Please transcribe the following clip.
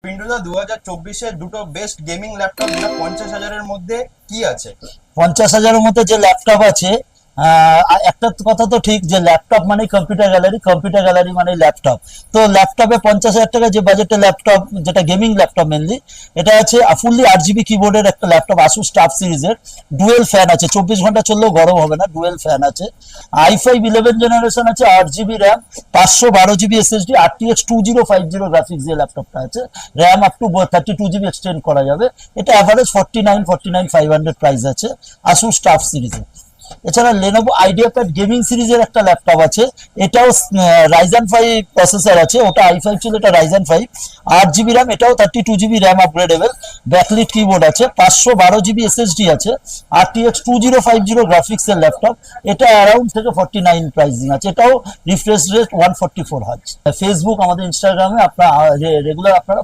পিন্টুদা 2024-এর দুটো best gaming laptop যেটা 50,000-এর মধ্যে কি আছে? 50,000-এর মধ্যে যে ল্যাপটপ আছে, একটা কথা তো ঠিক যে ল্যাপটপ মানে কম্পিউটার গ্যালারি মানে ল্যাপটপ। তো ল্যাপটপে 50,000 টাকা যে বাজেটে ল্যাপটপ, যেটা গেমিং ল্যাপটপ মেনলি, এটা আছে ফুললি 8 GB কিবোর্ডের একটা ল্যাপটপ, আসুস টাফ সিরিজের। ডুয়েল ফ্যান আছে, 24 ঘন্টা চললেও গরম হবে না, ডুয়েল ফ্যান আছে। i5 11 জেনারেশন আছে, 8 GB RAM, 512 GB SSD, RTX 2050 graphics যে ল্যাপটপটা আছে। RAM up to 32 GB extend করা যাবে। এটা অ্যাভারেজ 49,500 প্রাইস আছে, আসুস টাফ সিরিজের। এছাড়া লেনোভো আইডিয়াপ্যাড গেমিং সিরিজের একটা ল্যাপটপ আছে, এটাও রাইজেন 5 প্রসেসর আছে, ওটা i5 ছিল, এটা রাইজেন 5, 8 GB র্যাম, এটাও 32 GB RAM upgradeable, backlit keyboard আছে, 512 GB SSD আছে, RTX 2050 গ্রাফিক্সের ল্যাপটপ। এটা অ্যারাউন্ড থেকে 49 প্রাইসিং আছে, এটাও রিফ্রেশ রেট 144 হার্জ। ফেসবুক, আমাদের ইনস্টাগ্রামে আপনারা রেগুলার আপনারা